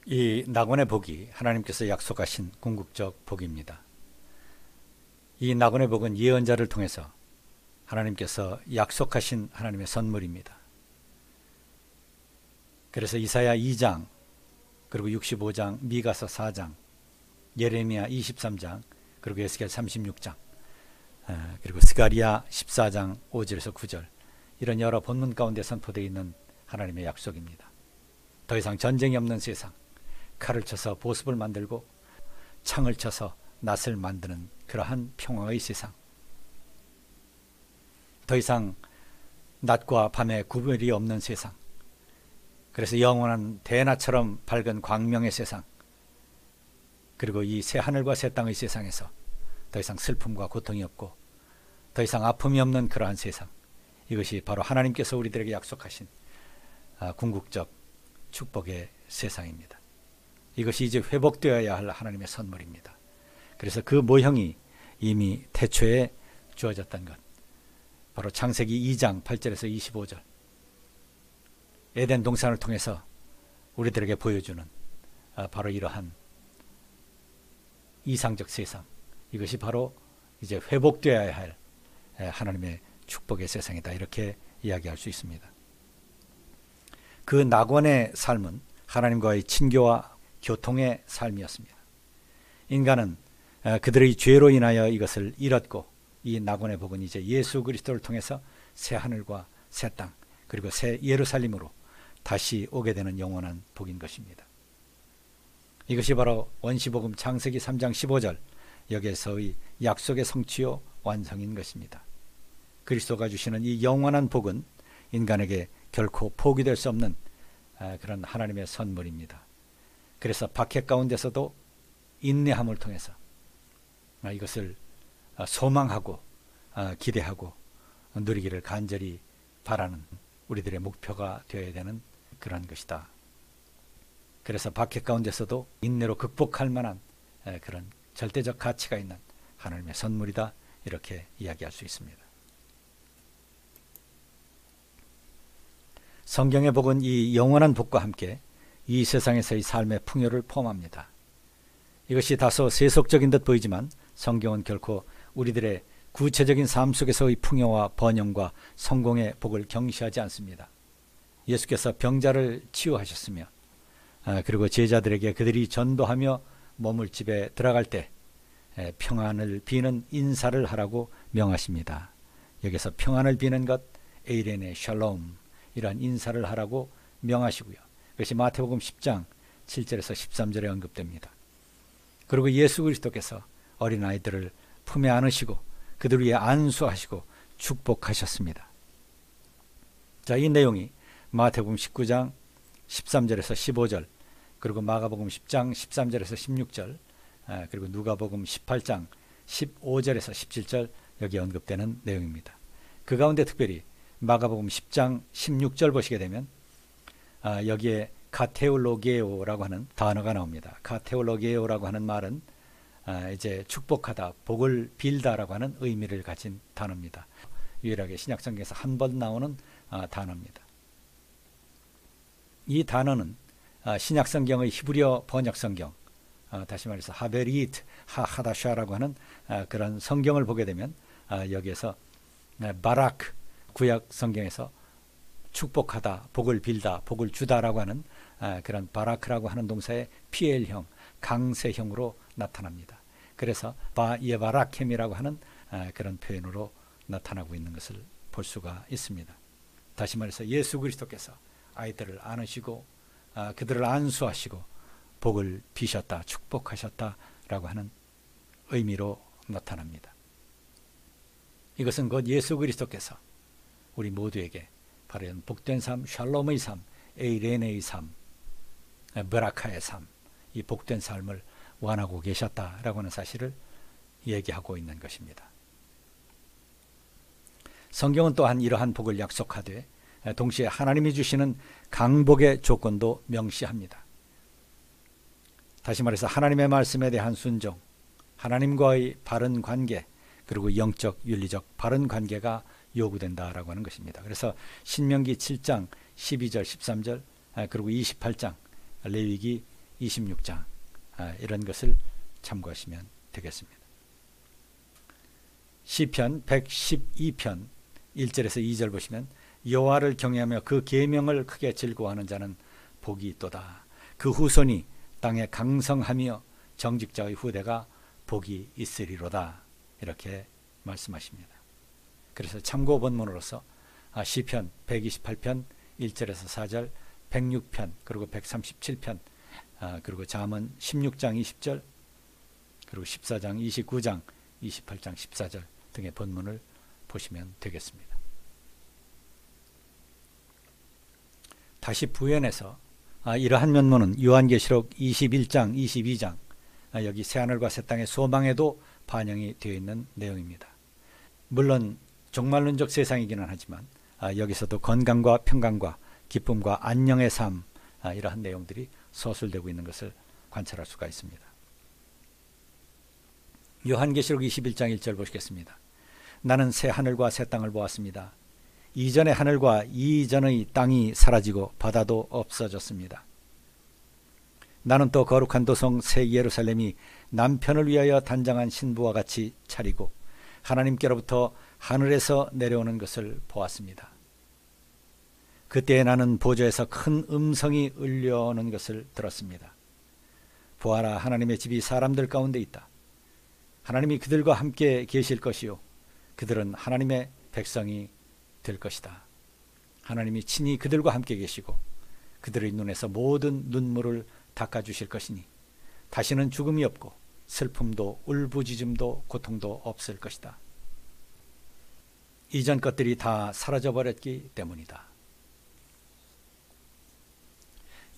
이 낙원의 복이 하나님께서 약속하신 궁극적 복입니다. 이 낙원의 복은 예언자를 통해서 하나님께서 약속하신 하나님의 선물입니다. 그래서 이사야 2장, 그리고 65장, 미가서 4장, 예레미야 23장, 그리고 에스겔 36장, 그리고 스가랴 14장 5절에서 9절, 이런 여러 본문 가운데 선포되어 있는 하나님의 약속입니다. 더 이상 전쟁이 없는 세상, 칼을 쳐서 보습을 만들고 창을 쳐서 낫을 만드는 그러한 평화의 세상, 더 이상 낮과 밤의 구별이 없는 세상, 그래서 영원한 대낮처럼 밝은 광명의 세상, 그리고 이 새 하늘과 새 땅의 세상에서 더 이상 슬픔과 고통이 없고 더 이상 아픔이 없는 그러한 세상, 이것이 바로 하나님께서 우리들에게 약속하신 궁극적 축복의 세상입니다. 이것이 이제 회복되어야 할 하나님의 선물입니다. 그래서 그 모형이 이미 태초에 주어졌던 것, 바로 창세기 2장 8절에서 25절, 에덴 동산을 통해서 우리들에게 보여주는 바로 이러한 이상적 세상, 이것이 바로 이제 회복되어야 할 하나님의 축복의 세상이다, 이렇게 이야기할 수 있습니다. 그 낙원의 삶은 하나님과의 친교와 교통의 삶이었습니다. 인간은 그들의 죄로 인하여 이것을 잃었고, 이 낙원의 복은 이제 예수 그리스도를 통해서 새 하늘과 새 땅, 그리고 새 예루살렘으로 다시 오게 되는 영원한 복인 것입니다. 이것이 바로 원시복음 창세기 3장 15절, 여기에서의 약속의 성취요 완성인 것입니다. 그리스도가 주시는 이 영원한 복은 인간에게 결코 포기될 수 없는 그런 하나님의 선물입니다. 그래서 박해 가운데서도 인내함을 통해서 이것을 소망하고 기대하고 누리기를 간절히 바라는 우리들의 목표가 되어야 되는 그런 것이다. 그래서 박해 가운데서도 인내로 극복할 만한 그런 절대적 가치가 있는 하나님의 선물이다, 이렇게 이야기할 수 있습니다. 성경의 복은 이 영원한 복과 함께 이 세상에서의 삶의 풍요를 포함합니다. 이것이 다소 세속적인 듯 보이지만 성경은 결코 우리들의 구체적인 삶 속에서의 풍요와 번영과 성공의 복을 경시하지 않습니다. 예수께서 병자를 치유하셨으며, 그리고 제자들에게 그들이 전도하며 머물 집에 들어갈 때 평안을 비는 인사를 하라고 명하십니다. 여기서 평안을 비는 것, 에이레네 샬롬, 이러한 인사를 하라고 명하시고요. 그것이 마태복음 10장 7절에서 13절에 언급됩니다. 그리고 예수 그리스도께서 어린아이들을 품에 안으시고 그들 위에 안수하시고 축복하셨습니다. 자, 이 내용이 마태복음 19장 13절에서 15절, 그리고 마가복음 10장 13절에서 16절, 그리고 누가복음 18장 15절에서 17절, 여기에 언급되는 내용입니다. 그 가운데 특별히 마가복음 10장 16절 보시게 되면 여기에 카테올로게오라고 하는 단어가 나옵니다. 카테올로게오라고 하는 말은 이제 축복하다, 복을 빌다라고 하는 의미를 가진 단어입니다. 유일하게 신약성경에서 한 번 나오는 단어입니다. 이 단어는 신약성경의 히브리어 번역성경, 다시 말해서 하베리트 하다샤라고 하는 그런 성경을 보게 되면 여기에서 바라크, 구약 성경에서 축복하다, 복을 빌다, 복을 주다라고 하는 그런 바라크라고 하는 동사의 PL형, 강세형으로 나타납니다. 그래서 바예바라켐이라고 하는 그런 표현으로 나타나고 있는 것을 볼 수가 있습니다. 다시 말해서 예수 그리스도께서 아이들을 안으시고 그들을 안수하시고 복을 비셨다, 축복하셨다라고 하는 의미로 나타납니다. 이것은 곧 예수 그리스도께서 우리 모두에게 바로 이런 복된 삶, 샬롬의 삶, 에이레네의 삶, 베라카의 삶, 이 복된 삶을 원하고 계셨다라고 하는 사실을 얘기하고 있는 것입니다. 성경은 또한 이러한 복을 약속하되 동시에 하나님이 주시는 강복의 조건도 명시합니다. 다시 말해서 하나님의 말씀에 대한 순종, 하나님과의 바른 관계, 그리고 영적, 윤리적 바른 관계가 요구된다라고 하는 것입니다. 그래서 신명기 7장 12절 13절, 그리고 28장, 레위기 26장 이런 것을 참고하시면 되겠습니다. 시편 112편 1절에서 2절 보시면 여호와를 경외하며 그 계명을 크게 즐거워하는 자는 복이 있도다. 그 후손이 땅에 강성하며 정직자의 후대가 복이 있으리로다. 이렇게 말씀하십니다. 그래서 참고 본문으로서 시편 128편 1절에서 4절, 106편 그리고 137편 그리고 잠언 16장 20절 그리고 14장 29장 28장 14절 등의 본문을 보시면 되겠습니다. 다시 부연해서 이러한 면모는 요한계시록 21장 22장 여기 새하늘과 새 땅의 소망에도 반영이 되어 있는 내용입니다. 물론 종말론적 세상이기는 하지만 여기서도 건강과 평강과 기쁨과 안녕의 삶 이러한 내용들이 서술되고 있는 것을 관찰할 수가 있습니다. 요한계시록 21장 1절 보시겠습니다. 나는 새 하늘과 새 땅을 보았습니다. 이전의 하늘과 이전의 땅이 사라지고 바다도 없어졌습니다. 나는 또 거룩한 도성 새 예루살렘이 남편을 위하여 단장한 신부와 같이 차리고 하나님께로부터 하늘에서 내려오는 것을 보았습니다. 그때 나는 보좌에서 큰 음성이 울려오는 것을 들었습니다. 보아라, 하나님의 집이 사람들 가운데 있다. 하나님이 그들과 함께 계실 것이요 그들은 하나님의 백성이 될 것이다. 하나님이 친히 그들과 함께 계시고 그들의 눈에서 모든 눈물을 닦아주실 것이니 다시는 죽음이 없고 슬픔도 울부짖음도 고통도 없을 것이다. 이전 것들이 다 사라져버렸기 때문이다.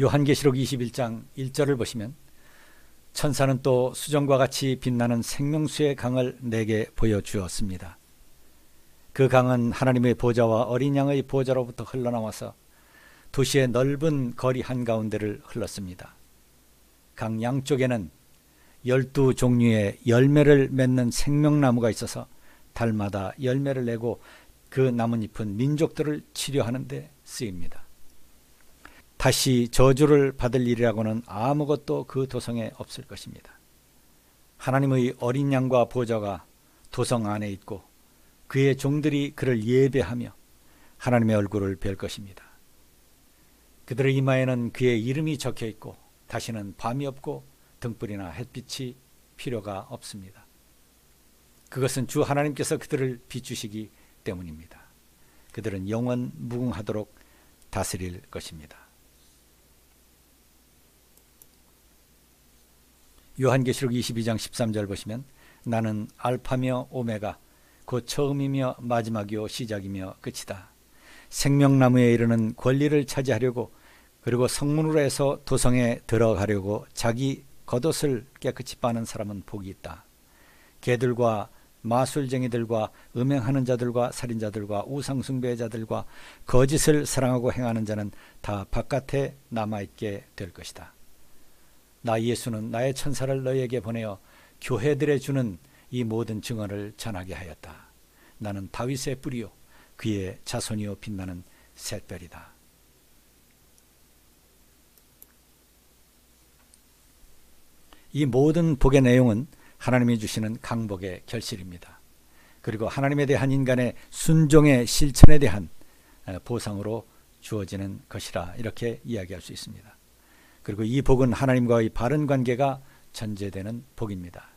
요한계시록 21장 1절을 보시면 천사는 또 수정과 같이 빛나는 생명수의 강을 내게 보여주었습니다. 그 강은 하나님의 보좌와 어린 양의 보좌로부터 흘러나와서 도시의 넓은 거리 한가운데를 흘렀습니다. 강 양쪽에는 12종류의 열매를 맺는 생명나무가 있어서 달마다 열매를 내고 그 나뭇잎은 민족들을 치료하는 데 쓰입니다. 다시 저주를 받을 일이라고는 아무것도 그 도성에 없을 것입니다. 하나님의 어린 양과 보좌가 도성 안에 있고 그의 종들이 그를 예배하며 하나님의 얼굴을 뵐 것입니다. 그들의 이마에는 그의 이름이 적혀 있고 다시는 밤이 없고 등불이나 햇빛이 필요가 없습니다. 그것은 주 하나님께서 그들을 비추시기 때문입니다. 그들은 영원 무궁하도록 다스릴 것입니다. 요한계시록 22장 13절 보시면 나는 알파며 오메가 곧 처음이며 마지막이요 시작이며 끝이다. 생명나무에 이르는 권리를 차지하려고 그리고 성문으로 해서 도성에 들어가려고 자기 겉옷을 깨끗이 빠는 사람은 복이 있다. 개들과 마술쟁이들과 음행하는 자들과 살인자들과 우상숭배자들과 거짓을 사랑하고 행하는 자는 다 바깥에 남아있게 될 것이다. 나 예수는 나의 천사를 너희에게 보내어 교회들에 주는 이 모든 증언을 전하게 하였다. 나는 다윗의 뿌리요 그의 자손이요 빛나는 샛별이다. 이 모든 복의 내용은 하나님이 주시는 강복의 결실입니다. 그리고 하나님에 대한 인간의 순종의 실천에 대한 보상으로 주어지는 것이라 이렇게 이야기할 수 있습니다. 그리고 이 복은 하나님과의 바른 관계가 전제되는 복입니다.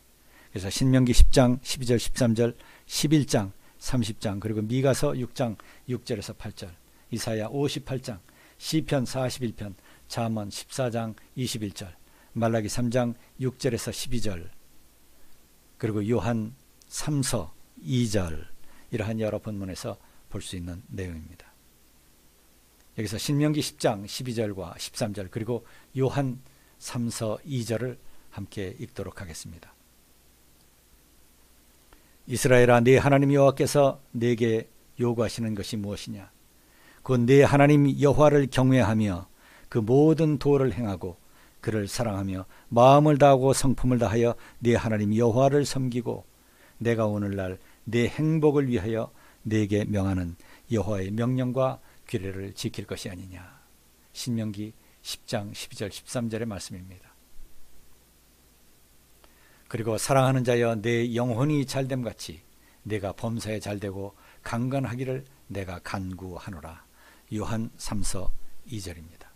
그래서 신명기 10장 12절 13절 11장 30장 그리고 미가서 6장 6절에서 8절 이사야 58장 시편 41편 잠언 14장 21절 말라기 3장 6절에서 12절 그리고 요한 3서 2절 이러한 여러 본문에서 볼 수 있는 내용입니다. 여기서 신명기 10장 12절과 13절 그리고 요한 3서 2절을 함께 읽도록 하겠습니다. 이스라엘아 네 하나님 여호와께서 네게 요구하시는 것이 무엇이냐? 곧 네 하나님 여호와를 경외하며 그 모든 도를 행하고 그를 사랑하며 마음을 다하고 성품을 다하여 네 하나님 여호와를 섬기고 내가 오늘날 네 행복을 위하여 네게 명하는 여호와의 명령과 규례를 지킬 것이 아니냐. 신명기 10장 12절 13절의 말씀입니다. 그리고 사랑하는 자여 내 영혼이 잘됨 같이 내가 범사에 잘되고 강건하기를 내가 간구하노라. 요한 3서 2절입니다.